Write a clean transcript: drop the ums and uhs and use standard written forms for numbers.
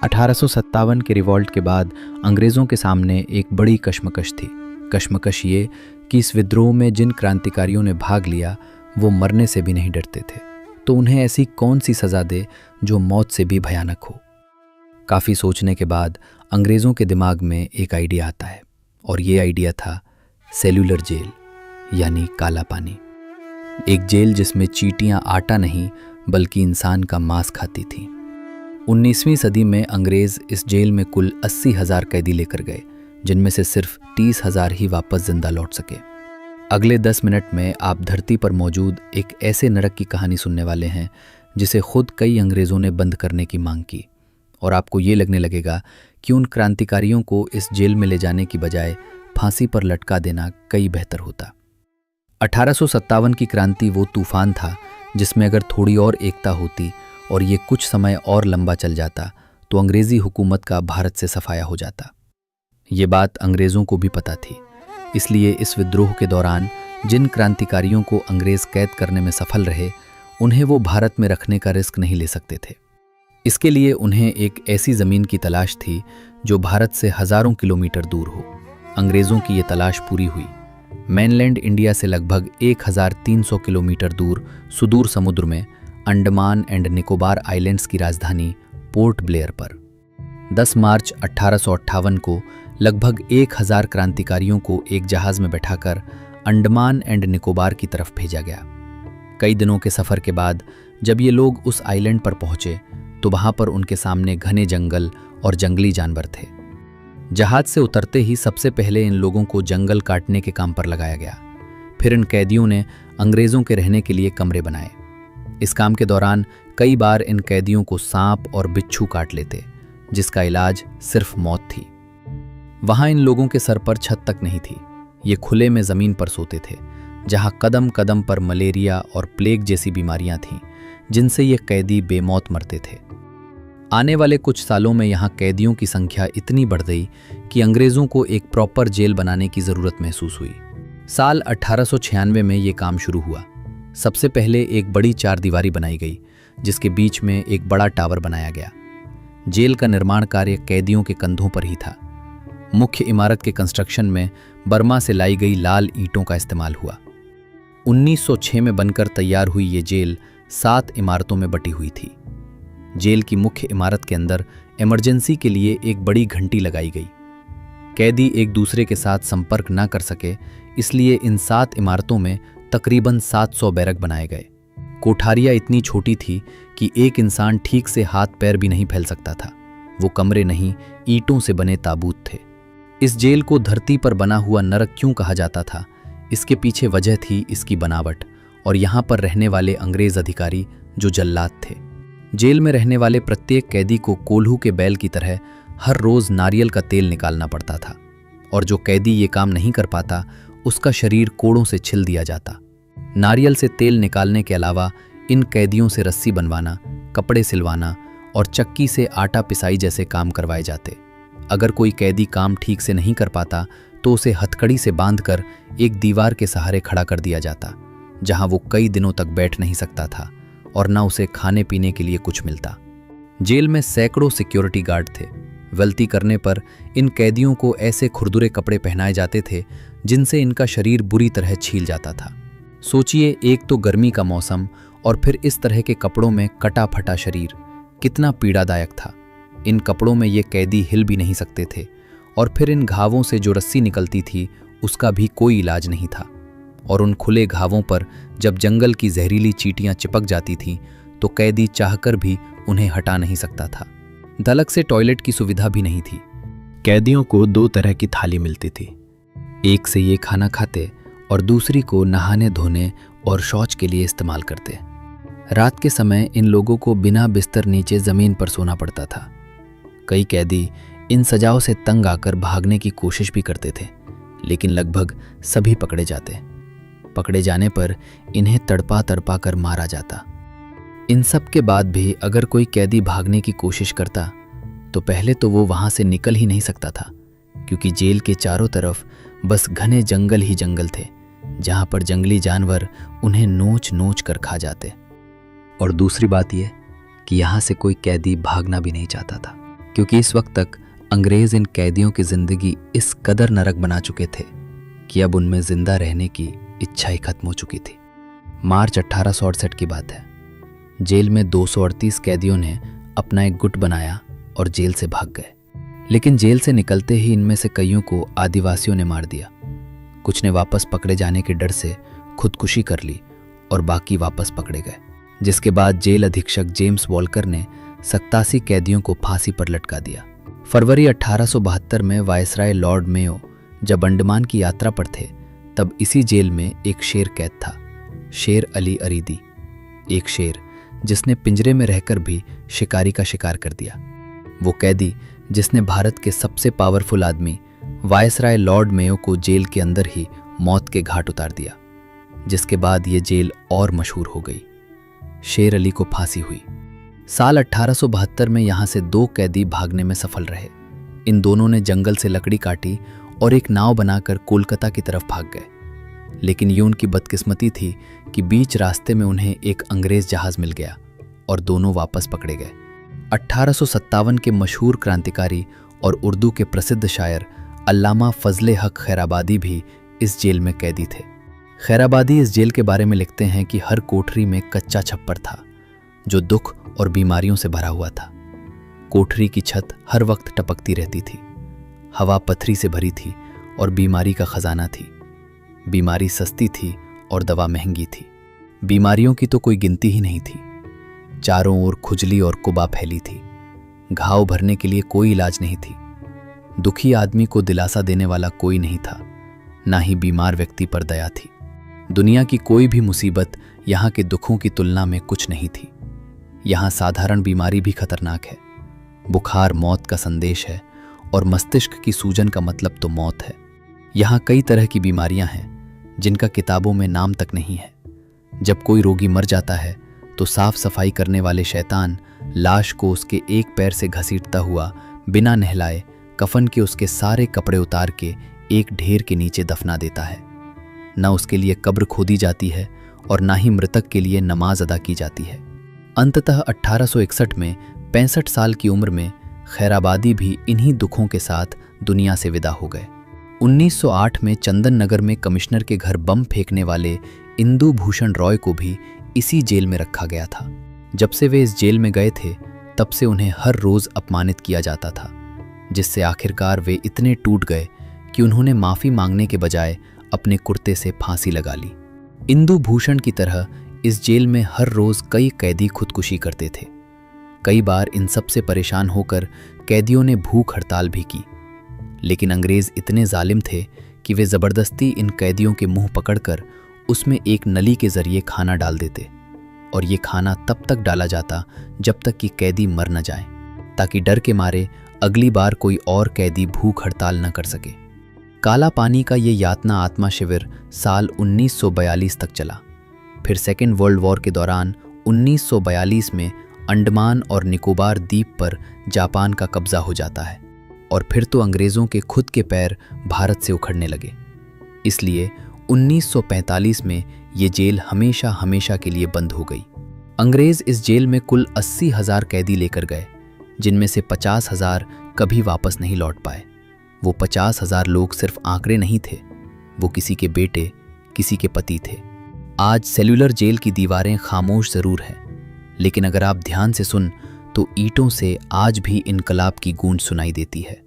1857 के रिवॉल्ट के बाद अंग्रेज़ों के सामने एक बड़ी कश्मकश थी। कश्मकश ये कि इस विद्रोह में जिन क्रांतिकारियों ने भाग लिया वो मरने से भी नहीं डरते थे, तो उन्हें ऐसी कौन सी सज़ा दे जो मौत से भी भयानक हो। काफ़ी सोचने के बाद अंग्रेज़ों के दिमाग में एक आइडिया आता है, और ये आइडिया था सेल्यूलर जेल, यानी काला पानी। एक जेल जिसमें चींटियाँ आटा नहीं बल्कि इंसान का मांस खाती थीं। 19वीं सदी में अंग्रेज़ इस जेल में कुल 80,000 कैदी लेकर गए, जिनमें से सिर्फ 30,000 ही वापस जिंदा लौट सके। अगले 10 मिनट में आप धरती पर मौजूद एक ऐसे नरक की कहानी सुनने वाले हैं जिसे खुद कई अंग्रेज़ों ने बंद करने की मांग की, और आपको ये लगने लगेगा कि उन क्रांतिकारियों को इस जेल में ले जाने की बजाय फांसी पर लटका देना कई बेहतर होता। 1857 की क्रांति वो तूफान था जिसमें अगर थोड़ी और एकता होती और ये कुछ समय और लंबा चल जाता तो अंग्रेज़ी हुकूमत का भारत से सफाया हो जाता। ये बात अंग्रेज़ों को भी पता थी, इसलिए इस विद्रोह के दौरान जिन क्रांतिकारियों को अंग्रेज़ कैद करने में सफल रहे, उन्हें वो भारत में रखने का रिस्क नहीं ले सकते थे। इसके लिए उन्हें एक ऐसी ज़मीन की तलाश थी जो भारत से हज़ारों किलोमीटर दूर हो। अंग्रेज़ों की ये तलाश पूरी हुई। मेनलैंड इंडिया से लगभग 1300 किलोमीटर दूर सुदूर समुद्र में अंडमान एंड निकोबार आइलैंड्स की राजधानी पोर्ट ब्लेयर पर 10 मार्च 1858 को लगभग 1000 क्रांतिकारियों को एक जहाज में बैठाकर अंडमान एंड निकोबार की तरफ भेजा गया। कई दिनों के सफ़र के बाद जब ये लोग उस आइलैंड पर पहुंचे तो वहां पर उनके सामने घने जंगल और जंगली जानवर थे। जहाज से उतरते ही सबसे पहले इन लोगों को जंगल काटने के काम पर लगाया गया। फिर इन कैदियों ने अंग्रेज़ों के रहने के लिए कमरे बनाए। इस काम के दौरान कई बार इन कैदियों को सांप और बिच्छू काट लेते, जिसका इलाज सिर्फ मौत थी। वहां इन लोगों के सर पर छत तक नहीं थी। ये खुले में ज़मीन पर सोते थे, जहां कदम कदम पर मलेरिया और प्लेग जैसी बीमारियां थीं, जिनसे ये कैदी बेमौत मरते थे। आने वाले कुछ सालों में यहाँ कैदियों की संख्या इतनी बढ़ गई कि अंग्रेज़ों को एक प्रॉपर जेल बनाने की ज़रूरत महसूस हुई। साल 1896 में ये काम शुरू हुआ। सबसे पहले एक बड़ी 4 दीवारी बनाई गई, जिसके बीच में एक बड़ा टावर बनाया गया। जेल का निर्माण कार्य कैदियों के कंधों पर ही था। मुख्य इमारत के कंस्ट्रक्शन में बर्मा से लाई गई लाल ईंटों का इस्तेमाल हुआ। 1906 में बनकर तैयार हुई ये जेल 7 इमारतों में बटी हुई थी। जेल की मुख्य इमारत के अंदर इमरजेंसी के लिए एक बड़ी घंटी लगाई गई। कैदी एक दूसरे के साथ संपर्क ना कर सके, इसलिए इन 7 इमारतों में तकरीबन 700 बैरक बनाए गए। कोठारियां इतनी छोटी थी कि एक इंसान ठीक से हाथ पैर भी नहीं फैल सकता था। वो कमरे नहीं, ईंटों से बने ताबूत थे। इस जेल को धरती पर बना हुआ नरक क्यों कहा जाता था, इसके पीछे वजह थी इसकी बनावट और यहाँ पर रहने वाले अंग्रेज अधिकारी जो जल्लाद थे। जेल में रहने वाले प्रत्येक कैदी को कोल्हू के बैल की तरह हर रोज नारियल का तेल निकालना पड़ता था, और जो कैदी ये काम नहीं कर पाता उसका शरीर कोड़ों से छिल दिया जाता। नारियल से तेल निकालने के अलावा इन कैदियों से रस्सी बनवाना, कपड़े सिलवाना और चक्की से आटा पिसाई जैसे काम करवाए जाते। अगर कोई कैदी काम ठीक से नहीं कर पाता तो उसे हथकड़ी से बांधकर एक दीवार के सहारे खड़ा कर दिया जाता, जहां वो कई दिनों तक बैठ नहीं सकता था और न उसे खाने पीने के लिए कुछ मिलता। जेल में सैकड़ों सिक्योरिटी गार्ड थे। गलती करने पर इन कैदियों को ऐसे खुरदुरे कपड़े पहनाए जाते थे जिनसे इनका शरीर बुरी तरह छील जाता था। सोचिए, एक तो गर्मी का मौसम और फिर इस तरह के कपड़ों में कटा फटा शरीर, कितना पीड़ादायक था। इन कपड़ों में ये कैदी हिल भी नहीं सकते थे, और फिर इन घावों से जो रस्सी निकलती थी उसका भी कोई इलाज नहीं था। और उन खुले घावों पर जब जंगल की जहरीली चींटियां चिपक जाती थीं तो कैदी चाहकर भी उन्हें हटा नहीं सकता था। दलक से टॉयलेट की सुविधा भी नहीं थी। कैदियों को 2 तरह की थाली मिलती थी, एक से ये खाना खाते और दूसरी को नहाने धोने और शौच के लिए इस्तेमाल करते। रात के समय इन लोगों को बिना बिस्तर नीचे ज़मीन पर सोना पड़ता था। कई कैदी इन सजाओं से तंग आकर भागने की कोशिश भी करते थे, लेकिन लगभग सभी पकड़े जाते। पकड़े जाने पर इन्हें तड़पा तड़पा कर मारा जाता। इन सब के बाद भी अगर कोई कैदी भागने की कोशिश करता तो पहले तो वो वहां से निकल ही नहीं सकता था, क्योंकि जेल के चारों तरफ बस घने जंगल ही जंगल थे, जहां पर जंगली जानवर उन्हें नोच नोच कर खा जाते। और दूसरी बात यह कि यहाँ से कोई कैदी भागना भी नहीं चाहता था। क्योंकि इस वक्त तक अंग्रेज इन कैदियों की जिंदगी इस कदर नरक बना चुके थे कि अब उनमें जिंदा रहने की इच्छा ही खत्म हो चुकी थी। मार्च 1868 की बात है। जेल में 238 कैदियों ने अपना एक गुट बनाया और जेल से भाग गए। लेकिन जेल से निकलते ही इनमें से कईयों को आदिवासियों ने मार दिया। कुछ ने वापस पकड़े जाने के डर से खुदकुशी कर ली और बाकी वापस पकड़े गए, जिसके बाद जेल अधीक्षक जेम्स वॉलकर ने 87 कैदियों को फांसी पर लटका दिया। फरवरी 1872 में वायसराय लॉर्ड मेयो जब अंडमान की यात्रा पर थे, तब इसी जेल में एक शेर कैद था, शेर अली अरीदी। एक शेर जिसने पिंजरे में रहकर भी शिकारी का शिकार कर दिया। वो कैदी जिसने भारत के सबसे पावरफुल आदमी वायसराय लॉर्ड मेयो को जेल के अंदर ही मौत के घाट उतार दिया, जिसके बाद ये जेल और मशहूर हो गई। शेर अली को फांसी हुई। साल 1872 में यहां से 2 कैदी भागने में सफल रहे। इन दोनों ने जंगल से लकड़ी काटी और एक नाव बनाकर कोलकाता की तरफ भाग गए। लेकिन ये उनकी बदकिस्मती थी कि बीच रास्ते में उन्हें एक अंग्रेज जहाज मिल गया और दोनों वापस पकड़े गए। 1857 के मशहूर क्रांतिकारी और उर्दू के प्रसिद्ध शायर अल्लामा फजले हक खैराबादी भी इस जेल में कैदी थे। खैराबादी इस जेल के बारे में लिखते हैं कि हर कोठरी में कच्चा छप्पर था जो दुख और बीमारियों से भरा हुआ था। कोठरी की छत हर वक्त टपकती रहती थी, हवा पथरी से भरी थी और बीमारी का खजाना थी। बीमारी सस्ती थी और दवा महंगी थी। बीमारियों की तो कोई गिनती ही नहीं थी। चारों ओर खुजली और कुबा फैली थी। घाव भरने के लिए कोई इलाज नहीं थी। दुखी आदमी को दिलासा देने वाला कोई नहीं था, ना ही बीमार व्यक्ति पर दया थी। दुनिया की कोई भी मुसीबत यहाँ के दुखों की तुलना में कुछ नहीं थी। यहाँ साधारण बीमारी भी खतरनाक है। बुखार मौत का संदेश है और मस्तिष्क की सूजन का मतलब तो मौत है। यहाँ कई तरह की बीमारियां हैं जिनका किताबों में नाम तक नहीं है। जब कोई रोगी मर जाता है तो साफ सफाई करने वाले शैतान लाश को उसके एक पैर से घसीटता हुआ बिना नहलाए कफन के उसके सारे कपड़े उतार के एक ढेर के नीचे दफना देता है। न उसके लिए कब्र खोदी जाती है और ना ही मृतक के लिए नमाज अदा की जाती है। अंततः 1861 में 65 साल की उम्र में खैराबादी भी इन्हीं दुखों के साथ दुनिया से विदा हो गए। 1908 में चंदन नगर में कमिश्नर के घर बम फेंकने वाले इंदु भूषण रॉय को भी इसी जेल में रखा गया था। जब से वे इस जेल में गए थे तब से उन्हें हर रोज अपमानित किया जाता था, जिससे आखिरकार वे इतने टूट गए कि उन्होंने माफी मांगने के बजाय अपने कुर्ते से फांसी लगा ली। इंदु भूषण की तरह इस जेल में हर रोज कई कैदी खुदकुशी करते थे। कई बार इन सब से परेशान होकर कैदियों ने भूख हड़ताल भी की, लेकिन अंग्रेज इतने जालिम थे कि वे जबरदस्ती इन कैदियों के मुंह पकड़कर उसमें एक नली के जरिए खाना डाल देते, और ये खाना तब तक डाला जाता जब तक कि कैदी मर न जाए, ताकि डर के मारे अगली बार कोई और कैदी भूख हड़ताल न कर सके। काला पानी का ये यातना आत्मा शिविर साल 1942 तक चला। फिर सेकेंड वर्ल्ड वॉर के दौरान 1942 में अंडमान और निकोबार द्वीप पर जापान का कब्जा हो जाता है, और फिर तो अंग्रेज़ों के खुद के पैर भारत से उखड़ने लगे। इसलिए 1945 में ये जेल हमेशा हमेशा के लिए बंद हो गई। अंग्रेज़ इस जेल में कुल 80,000 कैदी लेकर गए, जिनमें से 50,000 कभी वापस नहीं लौट पाए। वो 50,000 लोग सिर्फ आंकड़े नहीं थे, वो किसी के बेटे, किसी के पति थे। आज सेल्यूलर जेल की दीवारें खामोश ज़रूर हैं, लेकिन अगर आप ध्यान से सुन तो ईंटों से आज भी इनकलाब की गूंज सुनाई देती है।